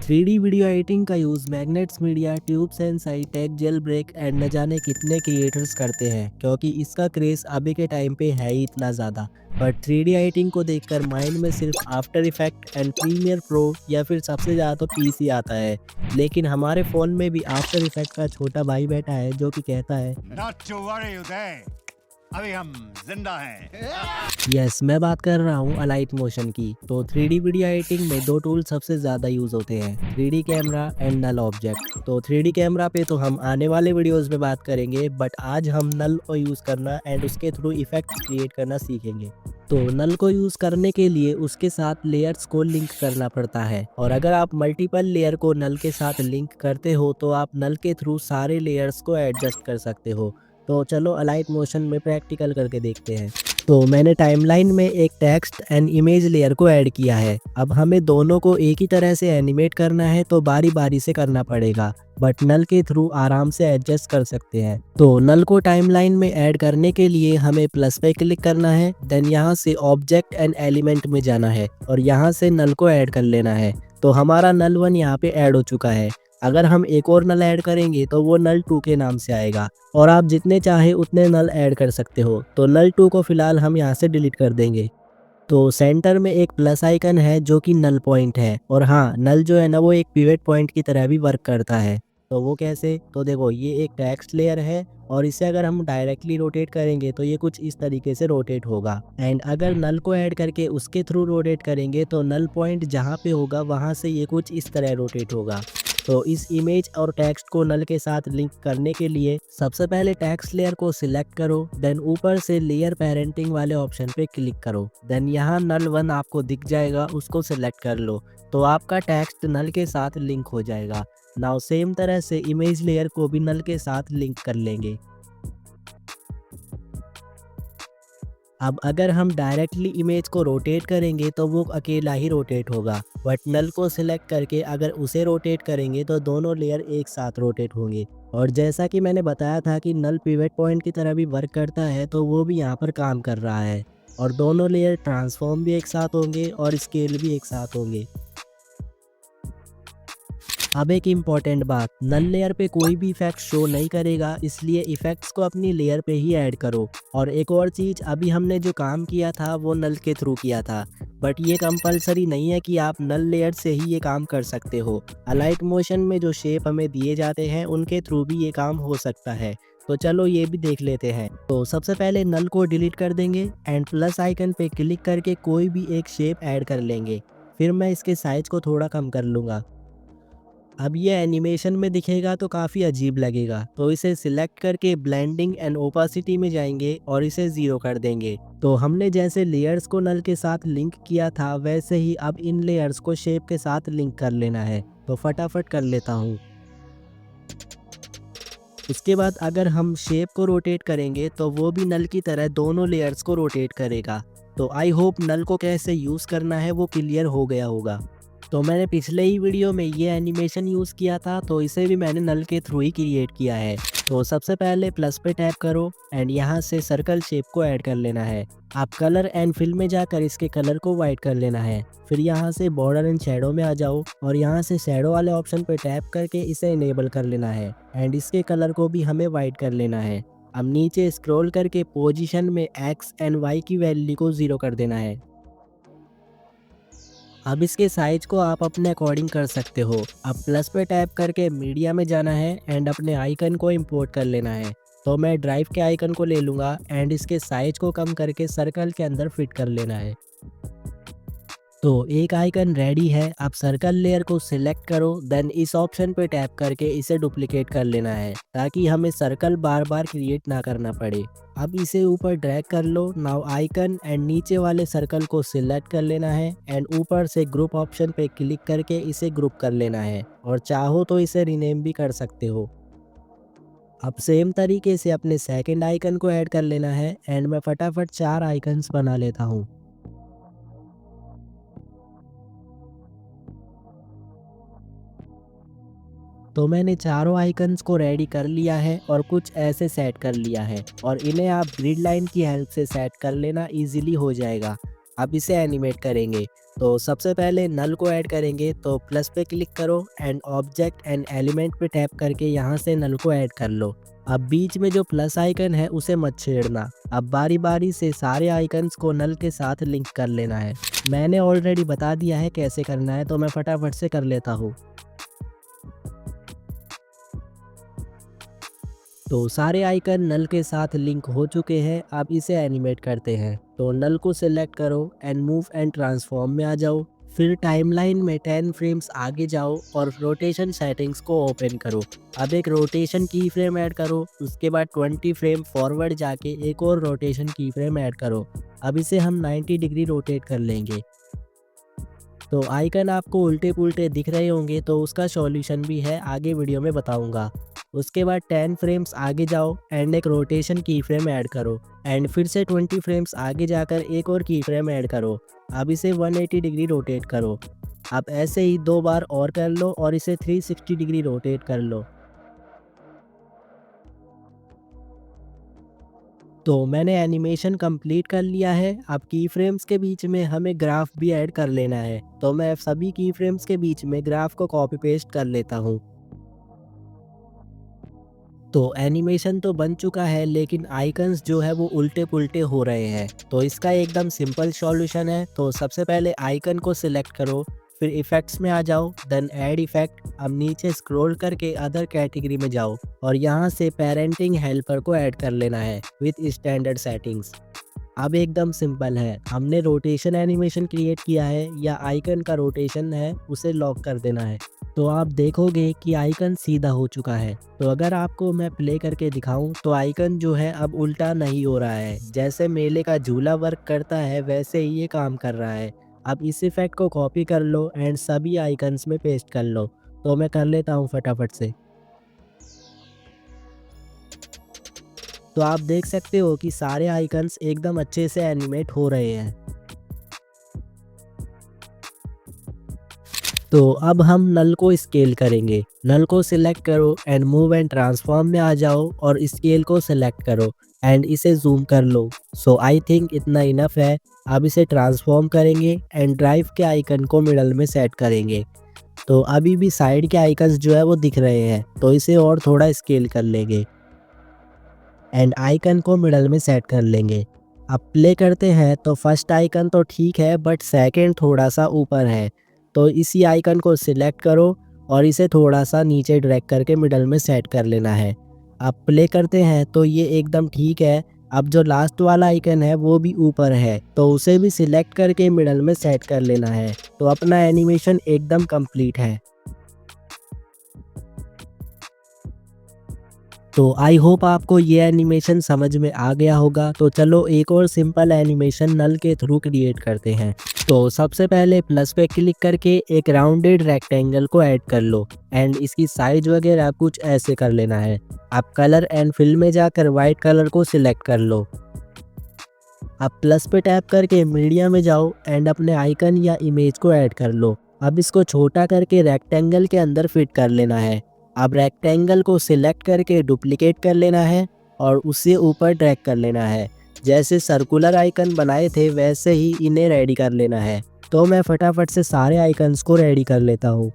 3D video editing का use Magnates Media, Tube Sensei, tech gel break and न जाने कितने क्रिएटर्स करते हैं क्योंकि इसका क्रेज़ अभी के टाइम पे है ही इतना ज़्यादा। बट 3D एडिटिंग को देखकर माइंड में सिर्फ After Effect and Premiere Pro या फिर सबसे ज़्यादा तो पीसी आता है। लेकिन हमारे फ़ोन में भी आफ्टर इफेक्ट का छोटा भाई बैठा है जो कि कहता है Not to worry, उदय, अभी हम जिंदा हैं। यस, मैं बात कर रहा हूँ अलाइट मोशन की। तो 3D वीडियो एडिटिंग में दो टूल सबसे ज़्यादा यूज़ होते हैं, 3D camera and null object. तो 3D कैमरा पे तो हम आने वाले वीडियोस में बात करेंगे, बट आज हम नल को यूज़ करना एंड उसके थ्रू इफेक्ट्स क्रिएट करना सीखेंगे। तो नल को यूज़ करने के लिए उसके साथ लेयर्स को लिंक करना पड़ता है, और अगर आप मल्टीपल लेयर को नल के साथ लिंक करते हो तो आप नल के थ्रू सारे लेयर्स को एडजस्ट कर सकते हो। तो चलो अलाइट मोशन में प्रैक्टिकल करके देखते हैं। तो मैंने टाइमलाइन में एक टेक्स्ट एंड इमेज लेयर को ऐड किया है। अब हमें दोनों को एक ही तरह से एनिमेट करना है तो बारी बारी से करना पड़ेगा, बट नल के थ्रू आराम से एडजस्ट कर सकते हैं। तो नल को टाइमलाइन में ऐड करने के लिए हमें प्लस पे क्लिक करना है, देन यहाँ से ऑब्जेक्ट एंड एलिमेंट में जाना है और यहाँ से नल को ऐड कर लेना है। तो हमारा नल 1 यहाँ पे ऐड हो चुका है। अगर हम एक और नल ऐड करेंगे तो वो नल 2 के नाम से आएगा, और आप जितने चाहे उतने नल ऐड कर सकते हो। तो नल 2 को फिलहाल हम यहाँ से डिलीट कर देंगे। तो सेंटर में एक प्लस आइकन है जो कि नल पॉइंट है, और हाँ, नल जो है ना वो एक पिवट पॉइंट की तरह भी वर्क करता है। तो वो कैसे? तो देखो, ये एक टेक्स्ट लेयर है और इसे अगर हम डायरेक्टली रोटेट करेंगे तो ये कुछ इस तरीके से रोटेट होगा, एंड अगर नल को ऐड करके उसके थ्रू रोटेट करेंगे तो नल पॉइंट जहाँ पे होगा वहाँ से ये कुछ इस तरह रोटेट होगा। तो इस इमेज और टेक्स्ट को नल के साथ लिंक करने के लिए सबसे पहले टेक्स्ट लेयर को सिलेक्ट करो, देन ऊपर से लेयर पेरेंटिंग वाले ऑप्शन पे क्लिक करो, देन यहाँ नल 1 आपको दिख जाएगा, उसको सिलेक्ट कर लो। तो आपका टेक्स्ट नल के साथ लिंक हो जाएगा। नाउ सेम तरह से इमेज लेयर को भी नल के साथ लिंक कर लेंगे। अब अगर हम डायरेक्टली इमेज को रोटेट करेंगे तो वो अकेला ही रोटेट होगा, बट नल को सिलेक्ट करके अगर उसे रोटेट करेंगे तो दोनों लेयर एक साथ रोटेट होंगे। और जैसा कि मैंने बताया था कि नल पिवट पॉइंट की तरह भी वर्क करता है, तो वो भी यहाँ पर काम कर रहा है, और दोनों लेयर ट्रांसफॉर्म भी एक साथ होंगे और स्केल भी एक साथ होंगे। अब एक इम्पॉर्टेंट बात, नल लेयर पे कोई भी इफेक्ट शो नहीं करेगा, इसलिए इफेक्ट्स को अपनी लेयर पे ही ऐड करो। और एक और चीज़, अभी हमने जो काम किया था वो नल के थ्रू किया था, बट ये कंपलसरी नहीं है कि आप नल लेयर से ही ये काम कर सकते हो। अलाइट मोशन में जो शेप हमें दिए जाते हैं उनके थ्रू भी ये काम हो सकता है। तो चलो ये भी देख लेते हैं। तो सबसे पहले नल को डिलीट कर देंगे एंड प्लस आइकन पे क्लिक करके कोई भी एक शेप ऐड कर लेंगे। फिर मैं इसके साइज को थोड़ा कम कर लूँगा। अब ये एनिमेशन में दिखेगा तो काफ़ी अजीब लगेगा, तो इसे सिलेक्ट करके ब्लेंडिंग एंड ओपासिटी में जाएंगे और इसे 0 कर देंगे। तो हमने जैसे लेयर्स को नल के साथ लिंक किया था वैसे ही अब इन लेयर्स को शेप के साथ लिंक कर लेना है। तो फटाफट कर लेता हूँ। उसके बाद अगर हम शेप को रोटेट करेंगे तो वो भी नल की तरह दोनों लेयर्स को रोटेट करेगा। तो आई होप नल को कैसे यूज़ करना है वो क्लियर हो गया होगा। तो मैंने पिछले ही वीडियो में ये एनिमेशन यूज़ किया था, तो इसे भी मैंने नल के थ्रू ही क्रिएट किया है। तो सबसे पहले प्लस पे टैप करो एंड यहाँ से सर्कल शेप को ऐड कर लेना है। आप कलर एंड फिल में जाकर इसके कलर को वाइट कर लेना है। फिर यहाँ से बॉर्डर एंड शैडो में आ जाओ और यहाँ से शैडो वाले ऑप्शन पे टैप करके इसे इनेबल कर लेना है, एंड इसके कलर को भी हमें वाइट कर लेना है। अब नीचे स्क्रॉल करके पोजीशन में एक्स एंड वाई की वैल्यू को 0 कर देना है। अब इसके साइज को आप अपने अकॉर्डिंग कर सकते हो। अब प्लस पे टैप करके मीडिया में जाना है एंड अपने आइकन को इंपोर्ट कर लेना है। तो मैं ड्राइव के आइकन को ले लूँगा एंड इसके साइज को कम करके सर्कल के अंदर फिट कर लेना है। तो एक आइकन रेडी है। आप सर्कल लेयर को सिलेक्ट करो, देन इस ऑप्शन पे टैप करके इसे डुप्लीकेट कर लेना है ताकि हमें सर्कल बार बार क्रिएट ना करना पड़े। अब इसे ऊपर ड्रैग कर लो। नाउ आइकन एंड नीचे वाले सर्कल को सिलेक्ट कर लेना है एंड ऊपर से ग्रुप ऑप्शन पे क्लिक करके इसे ग्रुप कर लेना है, और चाहो तो इसे रीनेम भी कर सकते हो। अब सेम तरीके से अपने सेकंड आइकन को ऐड कर लेना है एंड मैं फटाफट 4 आइकन्स बना लेता हूँ। तो मैंने चारों आइकन्स को रेडी कर लिया है और कुछ ऐसे सेट कर लिया है, और इन्हें आप ग्रिड लाइन की हेल्प से सेट कर लेना, इजीली हो जाएगा। अब इसे एनिमेट करेंगे। तो सबसे पहले नल को ऐड करेंगे, तो प्लस पे क्लिक करो एंड ऑब्जेक्ट एंड एलिमेंट पे टैप करके यहाँ से नल को ऐड कर लो। अब बीच में जो प्लस आइकन है उसे मत छेड़ना। अब बारी बारी से सारे आइकन्स को नल के साथ लिंक कर लेना है। मैंने ऑलरेडी बता दिया है कैसे करना है, तो मैं फटाफट से कर लेता हूँ। तो सारे आइकन नल के साथ लिंक हो चुके हैं। अब इसे एनिमेट करते हैं। तो नल को सिलेक्ट करो एंड मूव एंड ट्रांसफॉर्म में आ जाओ। फिर टाइमलाइन में 10 फ्रेम्स आगे जाओ और रोटेशन सेटिंग्स को ओपन करो। अब एक रोटेशन की फ्रेम ऐड करो। उसके बाद 20 फ्रेम फॉरवर्ड जाके एक और रोटेशन की फ्रेम ऐड करो। अब इसे हम 90 डिग्री रोटेट कर लेंगे। तो आइकन आपको उल्टे पुल्टे दिख रहे होंगे, तो उसका सॉल्यूशन भी है, आगे वीडियो में बताऊंगा। उसके बाद 10 फ्रेम्स आगे जाओ एंड एक रोटेशन की फ्रेम ऐड करो एंड फिर से 20 फ्रेम्स आगे जाकर एक और की फ्रेम ऐड करो। अब इसे 180 डिग्री रोटेट करो। अब ऐसे ही 2 बार और कर लो और इसे 360 डिग्री रोटेट कर लो। तो मैंने एनिमेशन कंप्लीट कर लिया है। अब की फ्रेम्स के बीच में हमें ग्राफ भी ऐड कर लेना है। तो मैं सभी की फ्रेम्स के बीच में ग्राफ को कॉपी पेस्ट कर लेता हूँ। तो एनिमेशन तो बन चुका है, लेकिन आइकन्स जो है वो उल्टे पुल्टे हो रहे हैं। तो इसका एकदम सिंपल सॉल्यूशन है। तो सबसे पहले आइकन को सिलेक्ट करो, फिर इफेक्ट्स में आ जाओ, देन ऐड इफेक्ट। अब नीचे स्क्रॉल करके अदर कैटेगरी में जाओ और यहाँ से पेरेंटिंग हेल्पर को ऐड कर लेना है विथ स्टैंडर्ड सेटिंग्स। अब एकदम सिंपल है, हमने रोटेशन एनिमेशन क्रिएट किया है या आइकन का रोटेशन है उसे लॉक कर देना है। तो आप देखोगे कि आइकन सीधा हो चुका है। तो अगर आपको मैं प्ले करके दिखाऊं तो आइकन जो है अब उल्टा नहीं हो रहा है। जैसे मेले का झूला वर्क करता है वैसे ही ये काम कर रहा है। अब इस इफेक्ट को कॉपी कर लो एंड सभी आइकन्स में पेस्ट कर लो। तो मैं कर लेता हूँ फटाफट से। तो आप देख सकते हो कि सारे आइकन्स एकदम अच्छे से एनिमेट हो रहे हैं। तो अब हम नल को स्केल करेंगे। नल को सिलेक्ट करो एंड मूव एंड ट्रांसफॉर्म में आ जाओ और स्केल को सिलेक्ट करो एंड इसे जूम कर लो। सो आई थिंक इतना इनफ है। अब इसे ट्रांसफॉर्म करेंगे एंड ड्राइव के आइकन को मिडल में सेट करेंगे। तो अभी भी साइड के आइकन्स जो है वो दिख रहे हैं, तो इसे और थोड़ा स्केल कर लेंगे एंड आइकन को मिडल में सेट कर लेंगे। अब प्ले करते हैं तो फर्स्ट आइकन तो ठीक है, बट सेकंड थोड़ा सा ऊपर है। तो इसी आइकन को सिलेक्ट करो और इसे थोड़ा सा नीचे ड्रैग करके मिडल में सेट कर लेना है। अब प्ले करते हैं तो ये एकदम ठीक है। अब जो लास्ट वाला आइकन है वो भी ऊपर है, तो उसे भी सिलेक्ट करके मिडल में सेट कर लेना है। तो अपना एनिमेशन एकदम कंप्लीट है। तो आई होप आपको ये एनिमेशन समझ में आ गया होगा। तो चलो एक और सिंपल एनिमेशन नल के थ्रू क्रिएट करते हैं। तो सबसे पहले प्लस पे क्लिक करके एक राउंडेड रेक्टेंगल को ऐड कर लो एंड इसकी साइज वगैरह कुछ ऐसे कर लेना है। अब कलर एंड फिल में जाकर वाइट कलर को सिलेक्ट कर लो। अब प्लस पे टैप करके मीडिया में जाओ एंड अपने आइकन या इमेज को ऐड कर लो। अब इसको छोटा करके रेक्टेंगल के अंदर फिट कर लेना है। अब रेक्टेंगल को सिलेक्ट करके डुप्लीकेट कर लेना है और उसे ऊपर ड्रैग कर लेना है। जैसे सर्कुलर आइकन बनाए थे वैसे ही इन्हें रेडी कर लेना है। तो मैं फटाफट से सारे आइकन्स को रेडी कर लेता हूँ।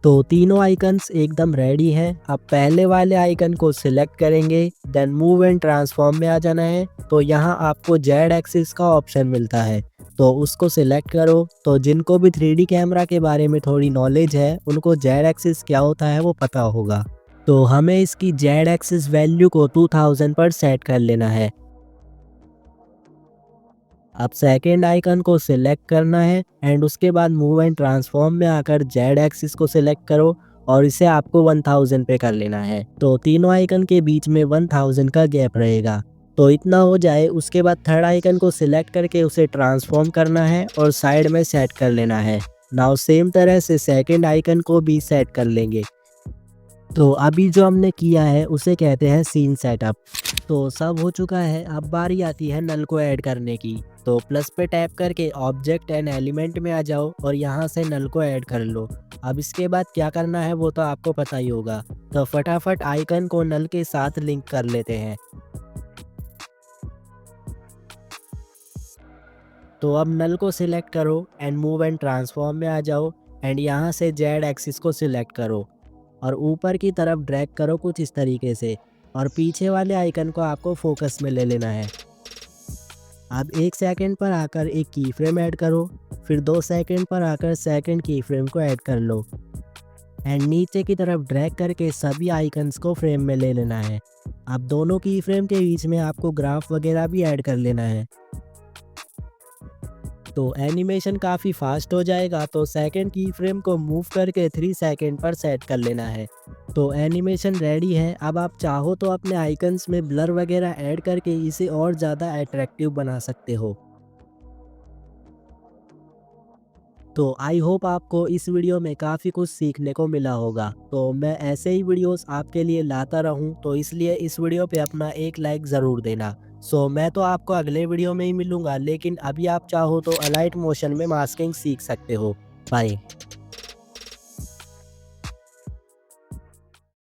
तो तीनों आइकन्स एकदम रेडी हैं। अब पहले वाले आइकन को सिलेक्ट करेंगे, देन मूव एंड ट्रांसफॉर्म में आ जाना है। तो यहाँ आपको जेड एक्सिस का ऑप्शन मिलता है, तो उसको सिलेक्ट करो। तो जिनको भी 3D कैमरा के बारे में थोड़ी नॉलेज है उनको जेड एक्सिस क्या होता है वो पता होगा। तो हमें इसकी जेड एक्सिस वैल्यू को 2000 पर सेट कर लेना है। अब सेकेंड आइकन को सिलेक्ट करना है एंड उसके बाद मूव एंड ट्रांसफॉर्म में आकर जेड एक्सिस को सिलेक्ट करो और इसे आपको 1000 पे कर लेना है। तो तीनों आइकन के बीच में 1000 का गैप रहेगा। तो इतना हो जाए उसके बाद थर्ड आइकन को सिलेक्ट करके उसे ट्रांसफॉर्म करना है और साइड में सेट कर लेना है। नाउ सेम तरह से सेकेंड आइकन को भी सेट कर लेंगे। तो अभी जो हमने किया है उसे कहते हैं सीन सेटअप। तो सब हो चुका है, अब बारी आती है नल को ऐड करने की। तो प्लस पे टैप करके ऑब्जेक्ट एंड एलिमेंट में आ जाओ और यहाँ से नल को ऐड कर लो। अब इसके बाद क्या करना है वो तो आपको पता ही होगा। तो फटाफट आइकन को नल के साथ लिंक कर लेते हैं। तो अब नल को सिलेक्ट करो एंड मूव एंड ट्रांसफॉर्म में आ जाओ एंड यहाँ से जेड एक्सिस को सिलेक्ट करो और ऊपर की तरफ ड्रैग करो कुछ इस तरीके से और पीछे वाले आइकन को आपको फोकस में ले लेना है। अब 1 सेकंड पर आकर एक की फ्रेम ऐड करो, फिर 2 सेकंड पर आकर सेकंड की फ्रेम को ऐड कर लो एंड नीचे की तरफ ड्रैग करके सभी आइकन्स को फ्रेम में ले लेना है। अब दोनों की फ्रेम के बीच में आपको ग्राफ वगैरह भी ऐड कर लेना है। तो एनिमेशन काफ़ी फास्ट हो जाएगा, तो सेकंड की फ्रेम को मूव करके 3 सेकंड पर सेट कर लेना है। तो एनिमेशन रेडी है। अब आप चाहो तो अपने आइकन्स में ब्लर वगैरह ऐड करके इसे और ज़्यादा अट्रैक्टिव बना सकते हो। तो आई होप आपको इस वीडियो में काफ़ी कुछ सीखने को मिला होगा। तो मैं ऐसे ही वीडियोस आपके लिए लाता रहूं, तो इसलिए इस वीडियो पे अपना एक लाइक ज़रूर देना। मैं तो आपको अगले वीडियो में ही मिलूंगा, लेकिन अभी आप चाहो तो अलाइट मोशन में मास्किंग सीख सकते हो। बाय।